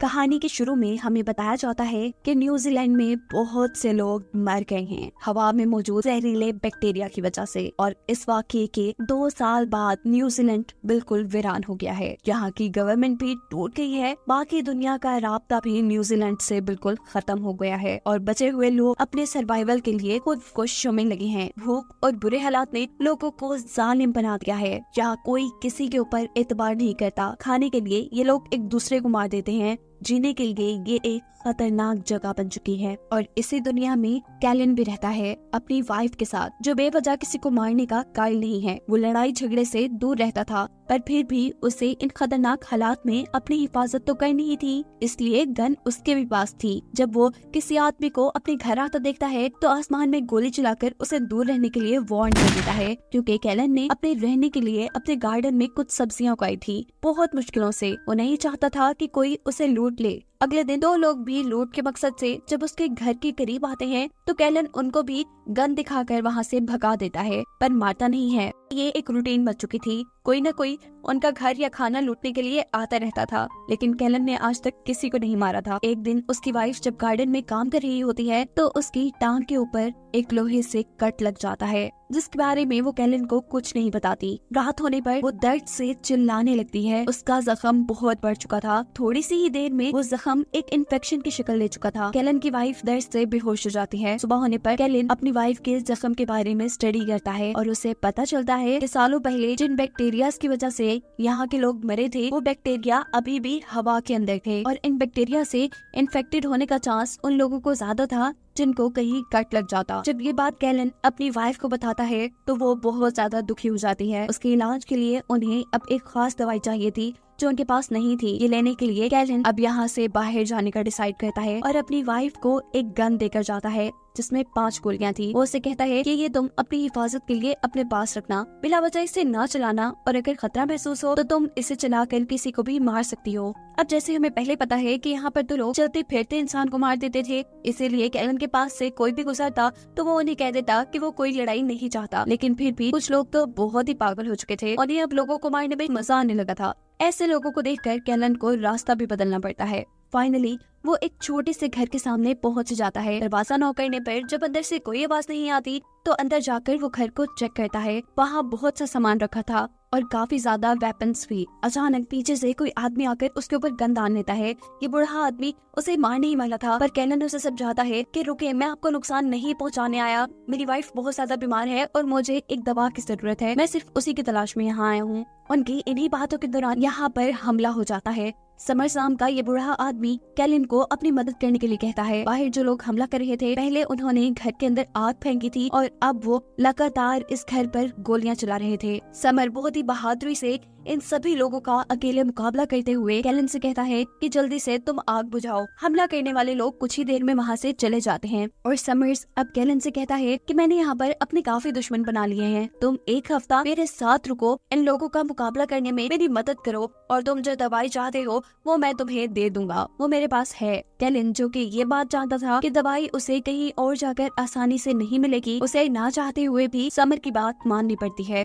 कहानी के शुरू में हमें बताया जाता है कि न्यूजीलैंड में बहुत से लोग मर गए हैं हवा में मौजूद जहरीले बैक्टीरिया की वजह से। और इस वाकये के 2 साल बाद न्यूजीलैंड बिल्कुल वीरान हो गया है। यहाँ की गवर्नमेंट भी टूट गई है, बाकी दुनिया का राब्ता भी न्यूजीलैंड से बिल्कुल खत्म हो गया है और बचे हुए लोग अपने सर्वाइवल के लिए खुद कोशिशों में लगे हैं। भूख और बुरे हालात ने लोगों को जालिम बना दिया है। यहाँ कोई किसी के ऊपर एतबार नहीं करता। खाने के लिए ये लोग एक दूसरे को मार देते हैं। जीने के लिए ये एक खतरनाक जगह बन चुकी है। और इसी दुनिया में कैलन भी रहता है अपनी वाइफ के साथ, जो बेवजह किसी को मारने का कायल नहीं है। वो लड़ाई झगड़े से दूर रहता था, पर फिर भी उसे इन खतरनाक हालात में अपनी हिफाजत तो करनी ही थी, इसलिए गन उसके भी पास थी। जब वो किसी आदमी को अपने घर आता देखता है तो आसमान में गोली चलाकर उसे दूर रहने के लिए वार्न कर देता है, क्योंकि कैलन ने अपने रहने के लिए अपने गार्डन में कुछ सब्जियां उगाई थी बहुत मुश्किलों से। वो नहीं चाहता था कि कोई उसे लूट ले। अगले दिन 2 लोग भी लूट के मकसद से जब उसके घर के करीब आते हैं तो कैलन उनको भी गन दिखाकर वहाँ से भगा देता है, पर मारता नहीं है। ये एक रूटीन बन चुकी थी, कोई न कोई उनका घर या खाना लूटने के लिए आता रहता था, लेकिन कैलन ने आज तक किसी को नहीं मारा था। एक दिन उसकी वाइफ जब गार्डन में काम कर रही होती है तो उसकी टांग के ऊपर एक लोहे से कट लग जाता है, जिसके बारे में वो कैलन को कुछ नहीं बताती। रात होने पर वो दर्द से चिल्लाने लगती है। उसका जख्म बहुत बढ़ चुका था। थोड़ी सी ही देर में वो जख्म एक इन्फेक्शन की शक्ल ले चुका था। कैलन की वाइफ दर्द से बेहोश हो जाती है। सुबह होने पर कैलन अपनी वाइफ के जख्म के बारे में स्टडी करता है और उसे पता चलता है कि सालों पहले जिन बैक्टीरिया की वजह से यहाँ के लोग मरे थे, वो बैक्टीरिया अभी भी हवा के अंदर थे और इन बैक्टीरिया से इन्फेक्टेड होने का चांस उन लोगों को ज्यादा था जिनको कहीं कट लग जाता। जब ये बात कैलन अपनी वाइफ को बताता है तो वो बहुत ज्यादा दुखी हो जाती है। उसके इलाज के लिए उन्हें अब एक खास दवाई चाहिए थी जो उनके पास नहीं थी। ये लेने के लिए कैलन अब यहाँ से बाहर जाने का डिसाइड करता है और अपनी वाइफ को एक गन देकर जाता है जिसमें 5 गोलियां थी। वो उसे कहता है कि ये तुम अपनी हिफाजत के लिए अपने पास रखना, बिला वजह इसे ना चलाना और अगर खतरा महसूस हो तो तुम इसे चलाकर किसी को भी मार सकती हो। अब जैसे हमें पहले पता है कि यहाँ पर तो लोग चलते फिरते इंसान को मार देते थे, इसीलिए कैलन के पास से कोई भी गुजरता तो वो उन्हें कह देता कि वो कोई लड़ाई नहीं चाहता। लेकिन फिर भी कुछ लोग तो बहुत ही पागल हो चुके थे और ये अब लोगों को मारने में मजा आने लगा था। ऐसे लोगों को देखकर कैलन को रास्ता भी बदलना पड़ता है। फाइनली वो एक छोटे से घर के सामने पहुंच जाता है। दरवाजा नॉक करने पर जब अंदर से कोई आवाज नहीं आती तो अंदर जाकर वो घर को चेक करता है। वहाँ बहुत सा सामान रखा था और काफी ज्यादा वेपन्स भी। अचानक पीछे से कोई आदमी आकर उसके ऊपर गन दान लेता है। ये बूढ़ा आदमी उसे मारने ही वाला था, पर कैलन उसे समझाता है कि रुके, मैं आपको नुकसान नहीं पहुंचाने आया। मेरी वाइफ बहुत ज्यादा बीमार है और मुझे एक दवा की जरूरत है, मैं सिर्फ उसी की तलाश में यहाँ आया हूँ। उनकी इन्हीं बातों के दौरान यहाँ पर हमला हो जाता है। समर शाम का ये बूढ़ा आदमी कैलन को अपनी मदद करने के लिए कहता है। बाहर जो लोग हमला कर रहे थे, पहले उन्होंने घर के अंदर आग फेंकी थी और अब वो लगातार इस घर पर गोलियां चला रहे थे। समर बहुत ही बहादुरी से इन सभी लोगों का अकेले मुकाबला करते हुए कैलन से कहता है कि जल्दी से तुम आग बुझाओ। हमला करने वाले लोग कुछ ही देर में वहाँ से चले जाते हैं और समर्स अब कैलन से कहता है कि मैंने यहाँ पर अपने काफी दुश्मन बना लिए हैं, तुम एक हफ्ता मेरे साथ रुको, इन लोगों का मुकाबला करने में मेरी मदद करो और तुम जो दवाई चाहते हो वो मैं तुम्हें दे दूंगा, वो मेरे पास है। कैलन, जो कि ये बात जानता था कि दवाई उसे कहीं और जाकर आसानी से नहीं मिलेगी, उसे ना चाहते हुए भी समर की बात माननी पड़ती है।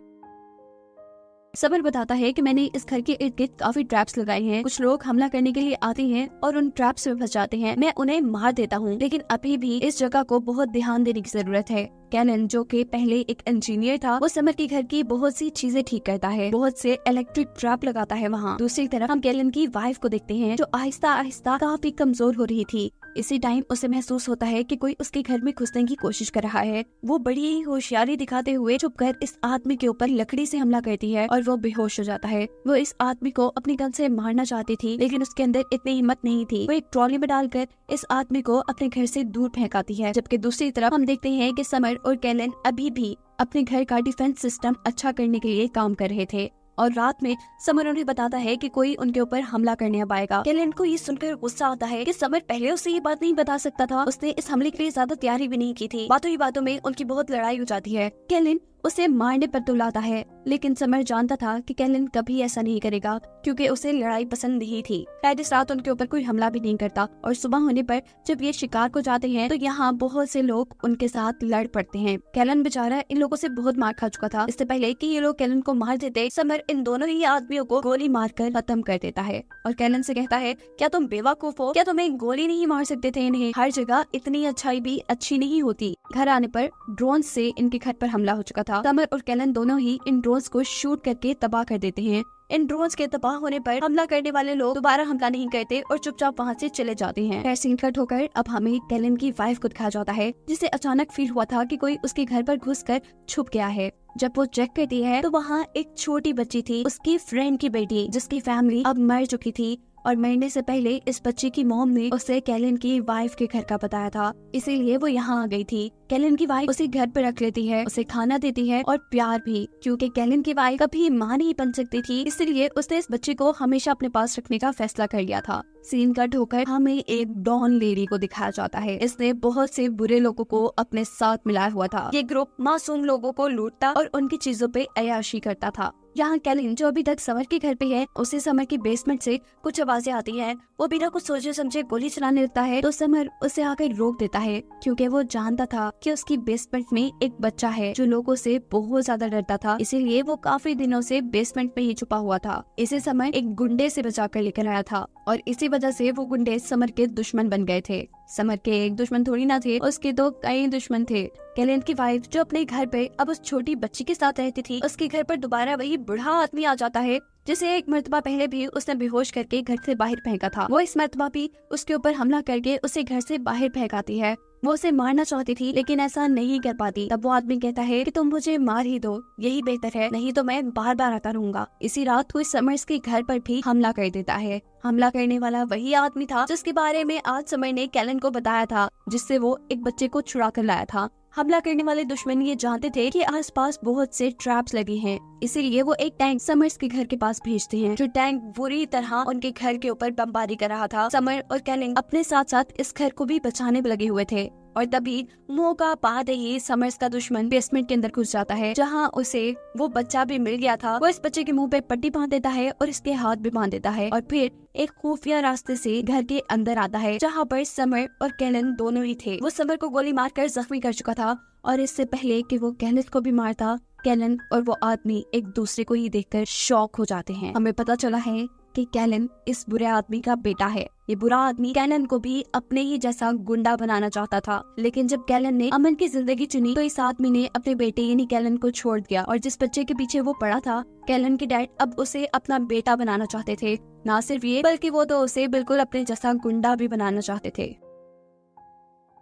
समर बताता है कि मैंने इस घर के इर्द गिर्द काफी ट्रैप्स लगाए हैं। कुछ लोग हमला करने के लिए आते हैं और उन ट्रैप्स में फंस जाते हैं। मैं उन्हें मार देता हूँ, लेकिन अभी भी इस जगह को बहुत ध्यान देने की जरूरत है। कैलन, जो कि पहले एक इंजीनियर था, वो समर के घर की बहुत सी चीजें ठीक करता है, बहुत से इलेक्ट्रिक ट्रैप लगाता है वहाँ। दूसरी तरफ हम कैलन की वाइफ को देखते हैं जो आहिस्ता आहिस्ता काफी कमजोर हो रही थी। इसी टाइम उसे महसूस होता है कि कोई उसके घर में घुसने की कोशिश कर रहा है। वो बड़ी ही होशियारी दिखाते हुए छुपकर इस आदमी के ऊपर लकड़ी से हमला करती है और वो बेहोश हो जाता है। वो इस आदमी को अपनी गन से मारना चाहती थी, लेकिन उसके अंदर इतनी हिम्मत नहीं थी। वो एक ट्रॉली में डालकर इस आदमी को अपने घर से दूर फेंकाती है। जबकि दूसरी तरफ हम देखते हैं कि समर और कैलन अभी भी अपने घर का डिफेंस सिस्टम अच्छा करने के लिए काम कर रहे थे और रात में समर उन्हें बताता है कि कोई उनके ऊपर हमला करने अब आएगा। कैलन को ये सुनकर गुस्सा आता है कि समर पहले उसे ये बात नहीं बता सकता था, उसने इस हमले के लिए ज्यादा तैयारी भी नहीं की थी। बातों ही बातों में उनकी बहुत लड़ाई हो जाती है। कैलन उसे मारने पर तुलाता है, लेकिन समर जानता था कि कैलन कभी ऐसा नहीं करेगा क्योंकि उसे लड़ाई पसंद नहीं थी। शायद इस रात उनके ऊपर कोई हमला भी नहीं करता और सुबह होने पर जब ये शिकार को जाते हैं तो यहाँ बहुत से लोग उनके साथ लड़ पड़ते हैं। कैलन बेचारा इन लोगों से बहुत मार खा चुका था। इससे पहले कि ये लोग कैलन को मार देते, समर इन दोनों ही आदमियों को गोली मारकर खत्म कर देता है और कैलन से कहता है, क्या तुम बेवकूफ हो? क्या तुम्हें गोली नहीं मार सकते थे? इन्हें हर जगह इतनी अच्छाई भी अच्छी नहीं होती। घर आने पर ड्रोन से इनके घर पर हमला हो चुका था। समर और कैलन दोनों ही इन ड्रोन्स को शूट करके तबाह कर देते हैं। इन ड्रोन्स के तबाह होने पर हमला करने वाले लोग दोबारा हमला नहीं करते और चुपचाप वहाँ से चले जाते हैं। फिर सीन कट होकर अब हमें कैलन की वाइफ को दिखाया जाता है, जिसे अचानक फील हुआ था कि कोई उसके घर पर घुसकर छुप गया है। जब वो चेक करती है तो वहाँ एक छोटी बच्ची थी, उसकी फ्रेंड की बेटी, जिसकी फैमिली अब मर चुकी थी और मरने से पहले इस बच्चे की मॉम ने उसे कैलन की वाइफ के घर का बताया था, इसीलिए वो यहाँ आ गई थी। कैलन की वाइफ उसे घर पर रख लेती है, उसे खाना देती है और प्यार भी, क्योंकि कैलन की वाइफ कभी माँ नहीं बन सकती थी, इसलिए उसने इस बच्चे को हमेशा अपने पास रखने का फैसला कर लिया था। सीन कट होकर हमें एक डॉन लेडी को दिखाया जाता है। इसने बहुत से बुरे लोगों को अपने साथ मिलाया हुआ था। ये ग्रुप मासूम लोगों को लूटता और उनकी चीजों पे अय्याशी करता था। यहाँ कैलन जो अभी तक समर के घर पे है, उसे समर की बेसमेंट से कुछ आवाजें आती हैं। वो बिना कुछ सोचे समझे गोली चलाने लगता है तो समर उसे आकर रोक देता है, क्योंकि वो जानता था कि उसकी बेसमेंट में एक बच्चा है जो लोगों से बहुत ज्यादा डरता था, इसीलिए वो काफी दिनों से बेसमेंट में ही छुपा हुआ था। इसे समर एक गुंडे से बचा कर लेकर आया था और इसी वजह से वो गुंडे समर के दुश्मन बन गए थे। समर के एक दुश्मन थोड़ी ना थे, उसके तो कई दुश्मन थे। कैलन की वाइफ जो अपने घर पे अब उस छोटी बच्ची के साथ रहती थी, उसके घर पर दोबारा वही बूढ़ा आदमी आ जाता है जिसे एक मर्तबा पहले भी उसने बेहोश करके घर से बाहर फेंका था। वो इस मर्तबा भी उसके ऊपर हमला करके उसे घर से बाहर फेंकाती है। वो उसे मारना चाहती थी लेकिन ऐसा नहीं कर पाती। तब वो आदमी कहता है कि तुम मुझे मार ही दो, यही बेहतर है, नहीं तो मैं बार बार आता रहूंगा। इसी रात कोई समर्स के घर पर भी हमला कर देता है। हमला करने वाला वही आदमी था जिसके बारे में आज समर ने कैलन को बताया था, जिससे वो एक बच्चे को छुड़ा कर लाया था। हमला करने वाले दुश्मन ये जानते थे कि आसपास बहुत से ट्रैप्स लगे हैं, इसीलिए वो एक टैंक समर्स के घर के पास भेजते हैं, जो टैंक बुरी तरह उनके घर के ऊपर बमबारी कर रहा था। समर और कैलन अपने साथ साथ इस घर को भी बचाने में लगे हुए थे और तभी मौका पाते ही समर्स का दुश्मन बेसमेंट के अंदर घुस जाता है, जहाँ उसे वो बच्चा भी मिल गया था। वो इस बच्चे के मुंह पे पट्टी बांध देता है और इसके हाथ भी बांध देता है और फिर एक खुफिया रास्ते से घर के अंदर आता है, जहाँ पर समर और कैलन दोनों ही थे। वो समर को गोली मारकर जख्मी कर चुका था और इससे पहले कि वो कैलन को भी मारता, कैलन और वो आदमी एक दूसरे को ही देखकर शॉक हो जाते हैं। हमें पता चला है कि कैलन इस बुरे आदमी का बेटा है। ये बुरा आदमी कैलन को भी अपने ही जैसा गुंडा बनाना चाहता था, लेकिन जब कैलन ने अमन की जिंदगी चुनी तो इस आदमी ने अपने बेटे यानी कैलन को छोड़ दिया और जिस बच्चे के पीछे वो पड़ा था, कैलन के डैड अब उसे अपना बेटा बनाना चाहते थे। ना सिर्फ ये, बल्कि वो तो उसे बिल्कुल अपने जैसा गुंडा भी बनाना चाहते थे।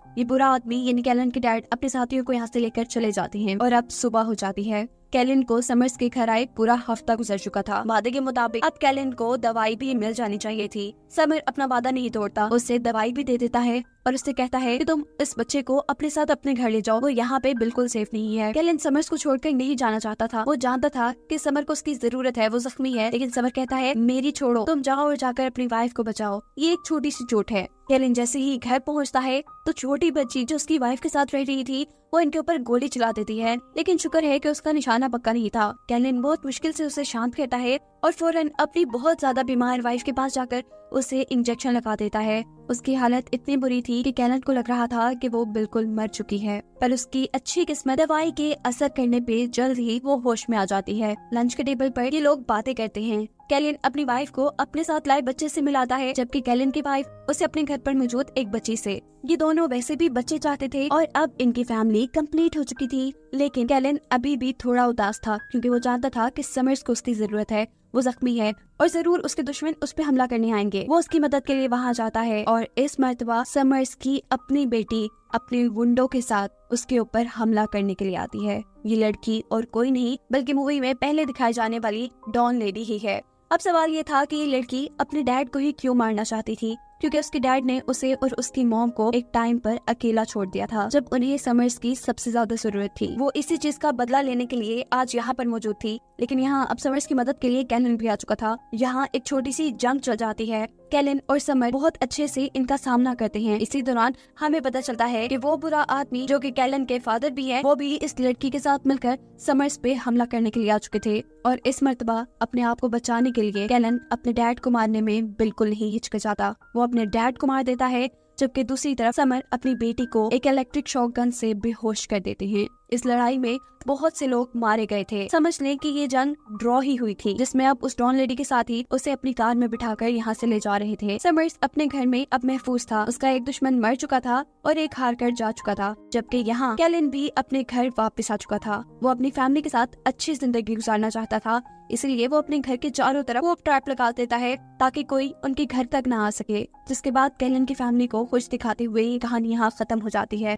ये बुरा आदमी यानी कैलन के डैड अपने साथियों को यहाँ से लेकर चले जाते हैं और अब सुबह हो जाती है। कैलन को समर्स के घर आए पूरा हफ्ता गुजर चुका था। वादे के मुताबिक अब कैलन को दवाई भी मिल जानी चाहिए थी। समर अपना वादा नहीं तोड़ता, उसे दवाई भी दे देता है और उससे कहता है कि तुम इस बच्चे को अपने साथ अपने घर ले जाओ, वो यहाँ पे बिल्कुल सेफ नहीं है। कैलन समर्स को छोड़कर नहीं जाना चाहता था। वो जानता था कि समर को उसकी जरूरत है, वो जख्मी है, लेकिन समर कहता है मेरी छोड़ो, तुम जाओ और जाकर अपनी वाइफ को बचाओ, ये एक छोटी सी चोट है। कैलन जैसे ही घर पहुँचता है तो छोटी बच्ची जो उसकी वाइफ के साथ रह रही थी वो इनके ऊपर गोली चला देती है, लेकिन शुक्र है कि उसका निशाना पक्का नहीं था। कैलन बहुत मुश्किल से उसे शांत करता है और फौरन अपनी बहुत ज्यादा बीमार वाइफ के पास जाकर उसे इंजेक्शन लगा देता है। उसकी हालत इतनी बुरी थी कि कैलन को लग रहा था कि वो बिल्कुल मर चुकी है, पर उसकी अच्छी किस्मत दवाई के असर करने पे जल्द ही वो होश में आ जाती है। लंच के टेबल पर ये लोग बातें करते हैं। कैलन अपनी वाइफ को अपने साथ लाए बच्चे से मिलाता है, जबकि कैलन की वाइफ उसे अपने घर पर मौजूद एक बच्ची से। ये दोनों वैसे भी बच्चे चाहते थे और अब इनकी फैमिली कंप्लीट हो चुकी थी, लेकिन कैलन अभी भी थोड़ा उदास था क्योंकि वो जानता था कि समर्स को उसकी जरूरत है। वो जख्मी है और जरूर उसके दुश्मन उस पे हमला करने आएंगे। वो उसकी मदद के लिए वहाँ जाता है और इस मर्तबा समर्स की अपनी बेटी अपने गुंडों के साथ उसके ऊपर हमला करने के लिए आती है। ये लड़की और कोई नहीं बल्कि मूवी में पहले दिखाई जाने वाली डॉन लेडी ही है। अब सवाल ये था कि ये लड़की अपने डैड को ही क्यों मारना चाहती थी। क्योंकि उसके डैड ने उसे और उसकी मॉम को एक टाइम पर अकेला छोड़ दिया था जब उन्हें समर्स की सबसे ज्यादा जरूरत थी। वो इसी चीज का बदला लेने के लिए आज यहाँ पर मौजूद थी, लेकिन यहाँ अब समर्स की मदद के लिए कैलन भी आ चुका था। यहाँ एक छोटी सी जंग चल जाती है। कैलन और समर बहुत अच्छे से इनका सामना करते हैं। इसी दौरान हमें पता चलता है कि वो बुरा आदमी जो कि कैलन के फादर भी है, वो भी इस लड़की के साथ मिलकर समर्स पे हमला करने के लिए आ चुके थे। और इस मर्तबा अपने आप को बचाने के लिए कैलन अपने डैड को मारने में बिल्कुल नहीं हिचकिचाता। वो अपने डैड को मार देता है, जबकि दूसरी तरफ समर अपनी बेटी को एक इलेक्ट्रिक शॉक गन से बेहोश कर देते हैं। इस लड़ाई में बहुत से लोग मारे गए थे। समझ लें कि ये जंग ड्रॉ ही हुई थी, जिसमें अब उस डॉन लेडी के साथ ही उसे अपनी कार में बिठाकर यहाँ से ले जा रहे थे। समर्स अपने घर में अब महफूज था। उसका एक दुश्मन मर चुका था और एक हार कर जा चुका था, जबकि यहाँ कैलन भी अपने घर वापस आ चुका था। वो अपनी फैमिली के साथ अच्छी जिंदगी गुजारना चाहता था, इसलिए वो अपने घर के चारों तरफ वो ट्रैप लगा देता है ताकि कोई उनके घर तक ना आ सके। जिसके बाद कैलन की फैमिली को खुश दिखाते हुए ये कहानी यहाँ खत्म हो जाती है।